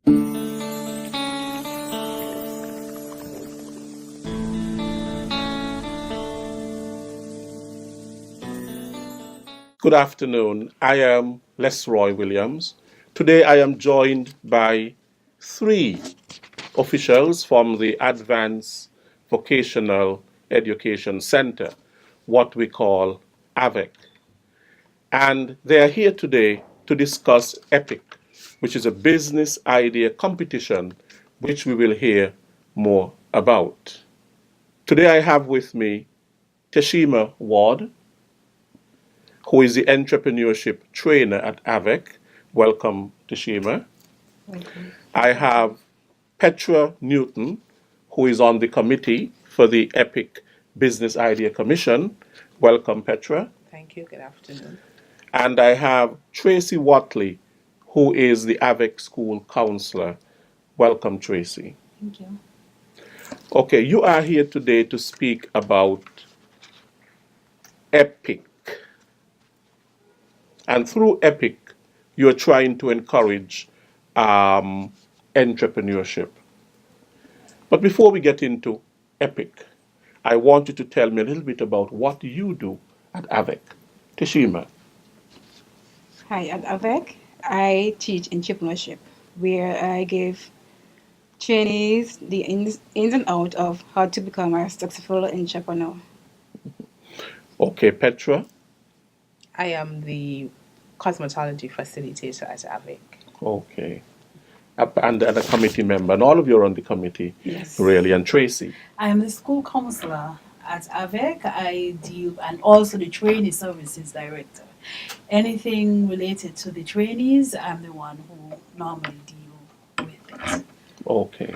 Good afternoon. I am Lesroy Williams. Today I am joined by three officials from the Advanced Vocational Education Center, what we call AVEC. And they are here today to discuss AVEC, which is a business idea competition, which we will hear more about. Today I have with me Teshima Ward, who is the entrepreneurship trainer at AVEC. Welcome, Teshima. Welcome. I have Petra Newton, who is on the committee for the EPIC Business Idea Commission. Welcome, Petra. Thank you. Good afternoon. And I have Tracy Watley, who is the AVEC school counselor. Welcome, Tracy. Thank you. Okay, you are here today to speak about EPIC. And through EPIC, you're trying to encourage entrepreneurship. But before we get into EPIC, I want you to tell me a little bit about what you do at AVEC. Teshima. Hi, at AVEC, I teach entrepreneurship, where I give trainees the ins and outs of how to become a successful entrepreneur. Okay, Petra. I am the cosmetology facilitator at AVEC. Okay. And a committee member. And all of you are on the committee, Yes. really. And Tracy. I am the school counselor at AVEC. I deal, and also the trainee services director. Anything related to the trainees, I'm the one who normally deal with it. Okay.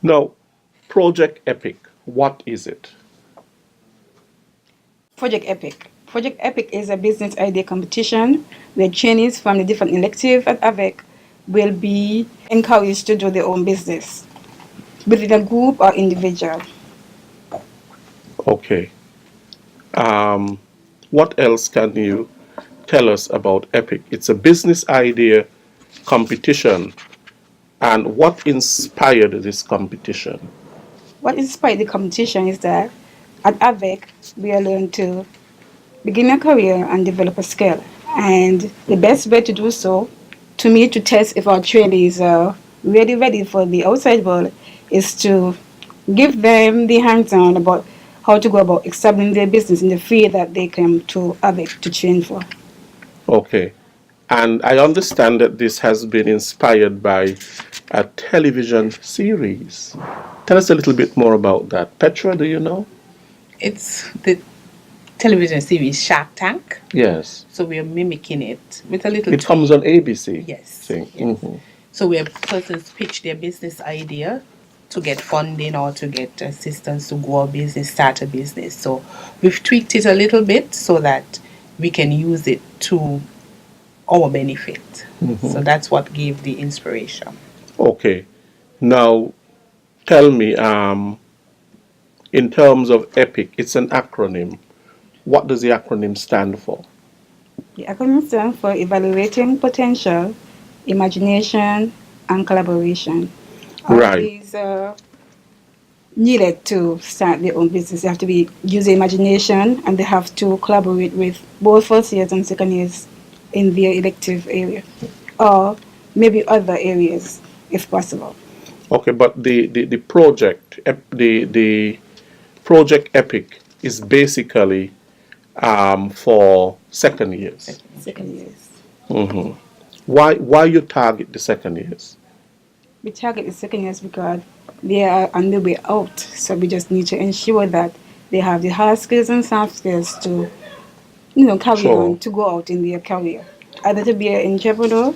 Now, Project EPIC, what is it? Project EPIC. Project EPIC is a business idea competition where trainees from the different electives at AVEC will be encouraged to do their own business within a group or individual. Okay. What else can you tell us about EPIC? It's a business idea competition. And what inspired this competition? What inspired the competition is that at AVEC, we are learning to begin a career and develop a skill. And the best way to do so, to me, to test if our trainees are really ready for the outside world, is to give them the hands-on about how to go about establishing their business in the field that they come to AVEC to train for. Okay. And I understand that this has been inspired by a television series. Tell us a little bit more about that. Petra, do you know? It's the television series Shark Tank. Yes. So we are mimicking it with a little. It comes on ABC. Yes. Thing. Yes. Mhm. So where persons pitch their business idea to get funding or to get assistance to grow a business, start a business. So we've tweaked it a little bit so that we can use it to our benefit. So that's what gave the inspiration. Okay. Now, tell me, in terms of EPIC, it's an acronym. What does the acronym stand for? The acronym stands for Evaluating Potential, Imagination, and Collaboration. All Right. these are needed to start their own business. They have to be use their imagination, and they have to collaborate with both first years and second years in their elective area, or maybe other areas if possible. Okay, but the project, the project EPIC is basically for second years. Second years. hmm Why you target the second years? We target the second years because they are on the way out, so we just need to ensure that they have the hard skills and soft skills to, carry Sure. on, to go out in their career, either to be an entrepreneur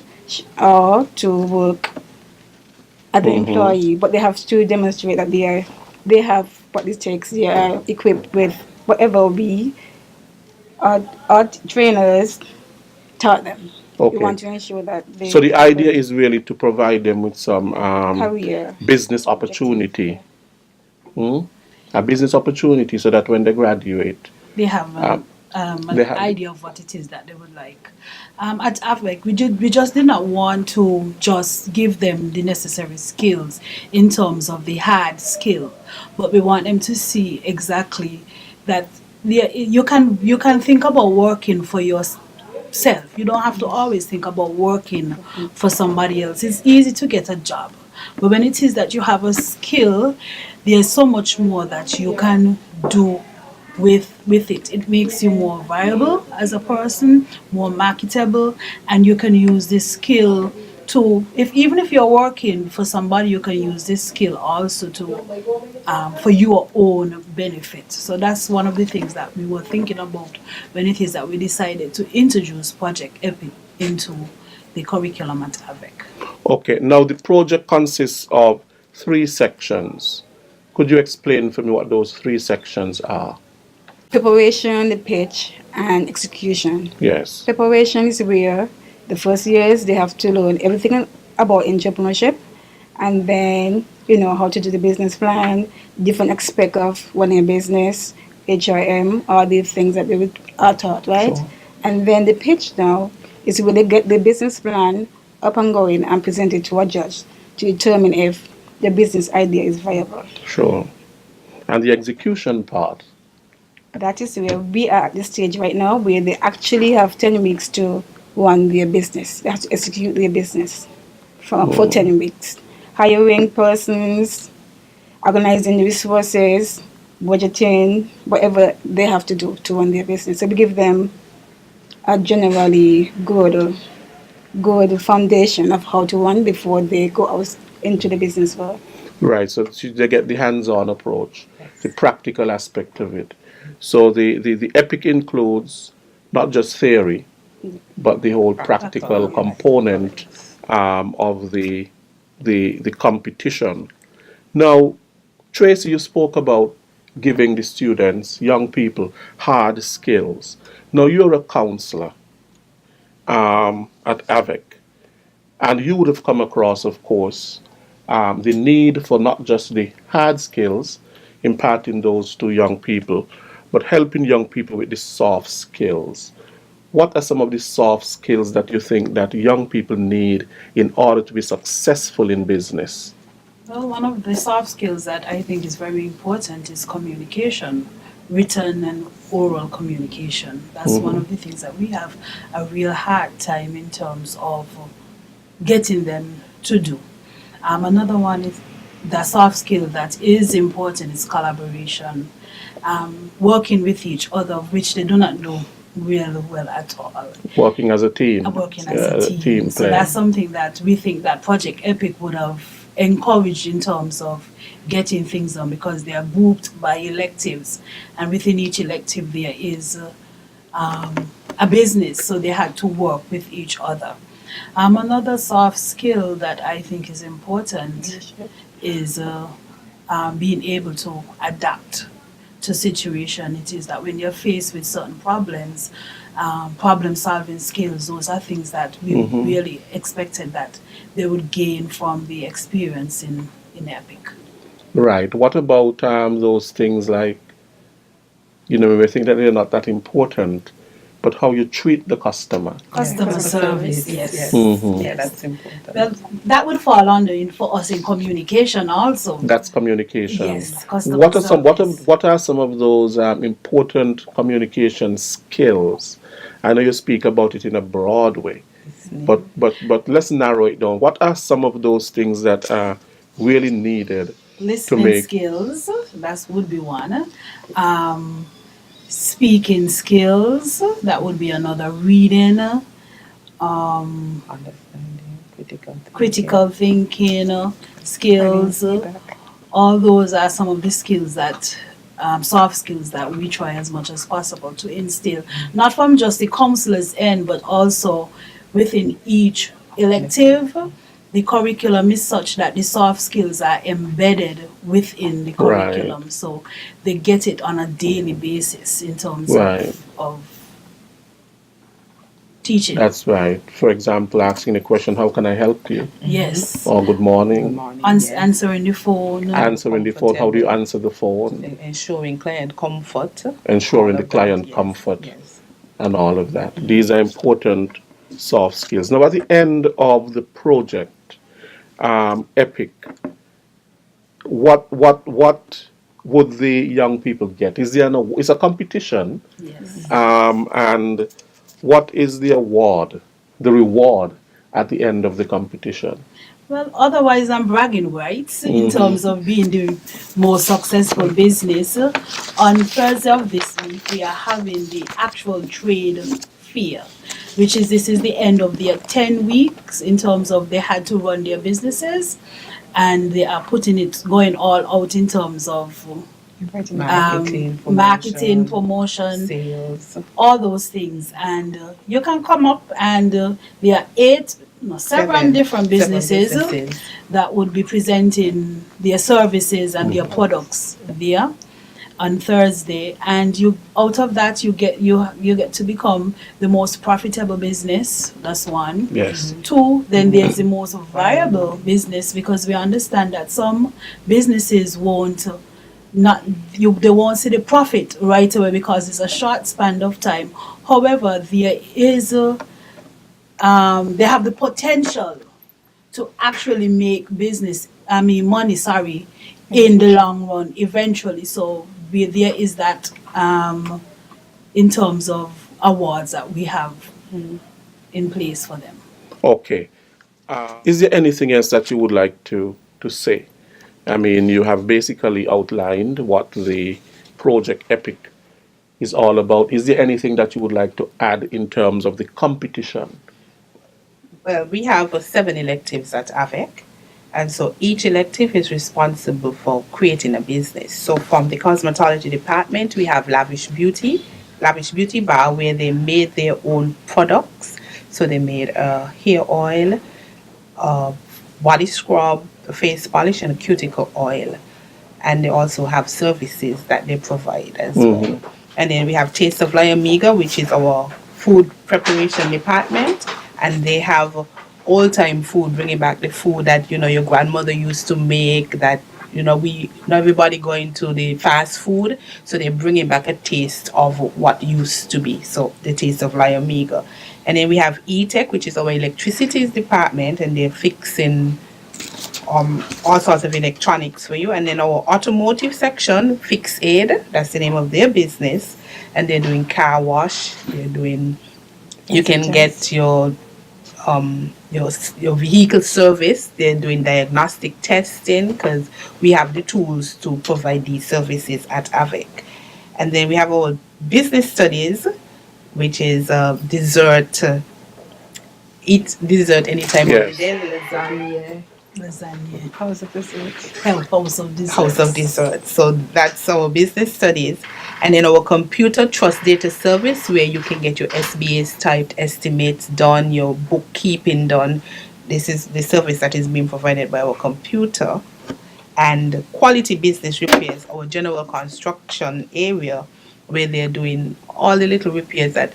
or to work as an employee. But they have to demonstrate that they have what it takes. They are equipped with whatever our trainers taught them. Okay. We want to ensure that they So the idea is really to provide them with some career business opportunity. A business opportunity so that when they graduate, They have an They have idea of what it is that they would like. At AVEC, we just did not want to just give them the necessary skills in terms of the hard skill, but we want them to see exactly that you can think about working for yourself. You don't have to always think about working for somebody else. It's easy to get a job, but when it is that you have a skill, there's so much more that you can do with it. It makes you more viable as a person, more marketable, and you can use this skill to, if even if you're working for somebody, you can use this skill also to for your own benefit. So that's one of the things that we were thinking about when it is that we decided to introduce Project EPIC into the curriculum at AVEC. Okay, now the project consists of 3 sections. Could you explain for me what those 3 sections are? Preparation, the pitch, and execution. Yes. Preparation is where the first years they have to learn everything about entrepreneurship, and then how to do the business plan, different aspect of running a business, HRM, all these things that are taught, right? Sure. And then the pitch now is where they get the business plan up and going and present it to a judge to determine if the business idea is viable. Sure. And the execution part? That is where we are at the stage right now where they actually have 10 weeks to run their business. They have to execute their business for 10 weeks. Hiring persons, organizing the resources, budgeting, whatever they have to do to run their business. So we give them a generally good foundation of how to run before they go out into the business world. Right, so they get the hands-on approach, the practical aspect of it. So the EPIC includes not just theory, but the whole practical component of the competition. Now, Tracy, you spoke about giving the students, young people, hard skills. Now, you're a counselor at AVEC, and you would have come across, of course, the need for not just the hard skills, imparting those to young people, but helping young people with the soft skills. What are some of the soft skills that you think that young people need in order to be successful in business? Well, one of the soft skills that I think is very important is communication, written and oral communication. That's one of the things that we have a real hard time in terms of getting them to do. Another one is the soft skill that is important is collaboration, working with each other, which they do not do really well at all. Working as a team. Working as a team. So player. that's something that we think that Project EPIC would have encouraged in terms of getting things done, because they are grouped by electives, and within each elective there is a business, so they had to work with each other. Another soft skill that I think is important is being able to adapt to situation. It is that when you're faced with certain problems, problem-solving skills, those are things that we really expected that they would gain from the experience in EPIC. Right. What about those things like, we may think that they're not that important, but how you treat the customer? Customer service, yes. Yeah, that's important. Well, that would fall under for us in communication also. That's communication. Yes, customer What are some of those important communication skills? I know you speak about it in a broad way, but let's narrow it down. What are some of those things that are really needed Listening to make skills, that would be one. Speaking skills, that would be another. Reading, Understanding, critical thinking skills. All those are some of the skills that soft skills that we try as much as possible to instill, not from just the counselor's end, but also within each elective. The curriculum is such that the soft skills are embedded within the curriculum, so they get it on a daily basis in terms of teaching. That's right. For example, asking the question, how can I help you? Yes. Or good morning. Answering the phone. Answering the phone. How do you answer the phone? Ensuring client comfort. Ensuring the All of client that, comfort. Yes. and all of that. These are important soft skills. Now, at the end of the project, EPIC, what would the young people get? Is there it's a competition, Yes. and what is the award, the reward at the end of the competition? Well, otherwise, I'm bragging rights in terms of being the most successful business. On Thursday of this week, we are having the actual trade fair, which is this is the end of their 10 weeks in terms of they had to run their businesses, and they are putting it going all out in terms of marketing, promotion, sales. all those things. And you can come up, and there are several Seven different businesses businesses. that would be presenting their services and their products there on Thursday. And you out of that you get to become the most profitable business. That's one. Yes. Two, then there's the most viable business, because we understand that some businesses they won't see the profit right away because it's a short span of time. However, there is they have the potential to actually make money, in the long run eventually. So there is that in terms of awards that we have in place for them. Okay. Is there anything else that you would like to say? I mean, you have basically outlined what the Project EPIC is all about. Is there anything that you would like to add in terms of the competition? Well, we have 7 electives at AVEC, and so each elective is responsible for creating a business. So from the cosmetology department, we have Lavish Beauty Bar, where they made their own products. So they made hair oil, body scrub, face polish, and cuticle oil. And they also have services that they provide as well. And then we have Taste of Liamiga, which is our food preparation department. And they have old-time food, bringing back the food that, your grandmother used to make, that, not everybody going to the fast food. So they're bringing back a taste of what used to be. So the Taste of Liamiga. And then we have E-Tech, which is our electricity department, and they're fixing all sorts of electronics for you. And then our automotive section, Fix Aid, that's the name of their business, and they're doing car wash. You can get your vehicle service. They're doing diagnostic testing, because we have the tools to provide these services at AVEC. And then we have our business studies, which is dessert. Eat dessert anytime of the day. Lasagna. House of Dessert. House of Desserts. House of Dessert. So that's our business studies. And then our computer trust data service, where you can get your SBA's typed estimates done, your bookkeeping done. This is the service that is being provided by our computer. And quality business repairs, our general construction area, where they're doing all the little repairs that,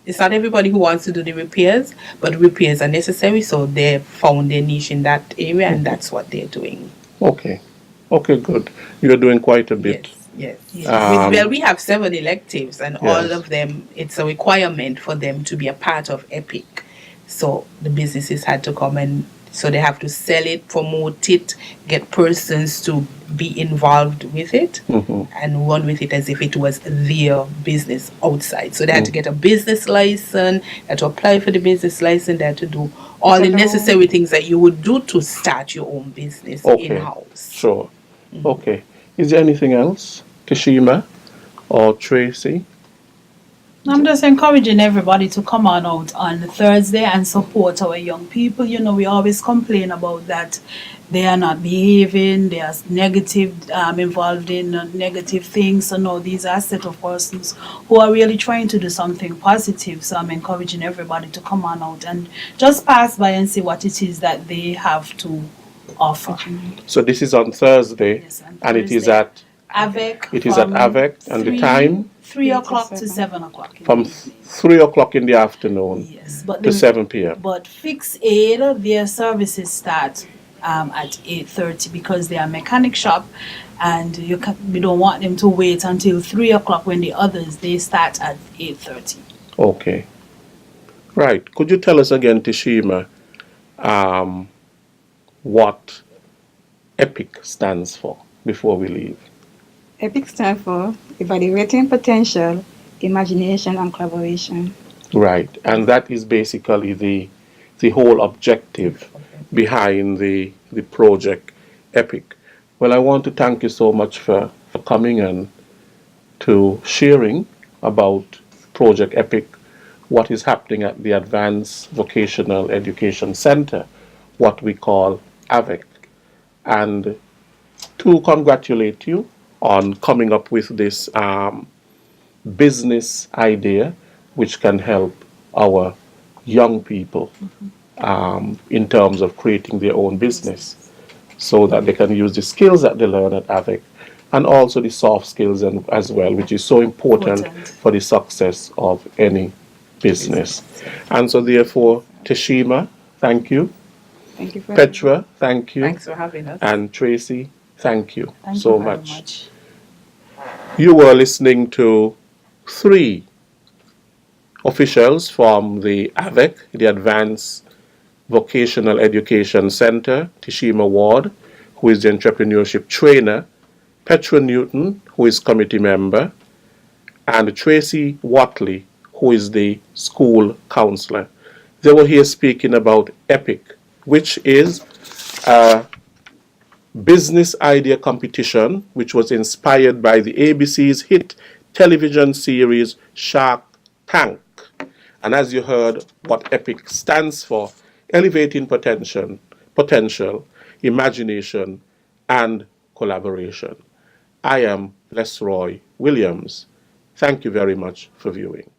it's not everybody who wants to do the repairs, but repairs are necessary. So they found their niche in that area, and that's what they're doing. Okay, good. You're doing quite a bit. Yes. Um, We have 7 electives, and all of them, it's a requirement for them to be a part of EPIC. So the businesses had to come, and so they have to sell it, promote it, get persons to be involved with it, and run with it as if it was their business outside. So they had to get a business license, they had to apply for the business license, they had to do all the necessary things that you would do to start your own business in-house. Sure. Okay. Is there anything else, Kashima or Tracy? I'm just encouraging everybody to come on out on Thursday and support our young people. We always complain about that they are not behaving, they are negative, involved in negative things. So no, these are a set of persons who are really trying to do something positive. So I'm encouraging everybody to come on out and just pass by and see what it is that they have to offer. So this is on Thursday, Yes, on and it is Thursday. at AVEC. It is at AVEC, and the time? 3 o'clock to 7 o'clock. From 3 o'clock in the afternoon Yes, but to 7 p.m. But Fix Aid, their services start at 8:30 because they are mechanic shop, and we don't want them to wait until 3 o'clock when the others they start at 8:30. Okay. Right. Could you tell us again, Tishima, um, what EPIC stands for before we leave? EPIC stands for Evaluating Potential, Imagination, and Collaboration. Right. And that is basically the whole objective behind the project EPIC. Well, I want to thank you so much for coming and to sharing about Project EPIC, what is happening at the Advanced Vocational Education Center, what we call AVEC, and to congratulate you on coming up with this business idea which can help our young people in terms of creating their own business so that they can use the skills that they learn at AVEC and also the soft skills as well, which is so important for the success of any business. And so therefore, Teshima, thank you. Thank you for Petra, thank you. Thanks for having us. And Tracy, thank you Thank so you very much. You were listening to 3 officials from the AVEC, the Advanced Vocational Education Center, Tishima Ward, who is the entrepreneurship trainer, Petra Newton, who is committee member, and Tracy Watley, who is the school counselor. They were here speaking about EPIC, which is a business idea competition which was inspired by the ABC's hit television series Shark Tank. And as you heard, what EPIC stands for, elevating potential, imagination, and collaboration. I am Lesroy Williams. Thank you very much for viewing.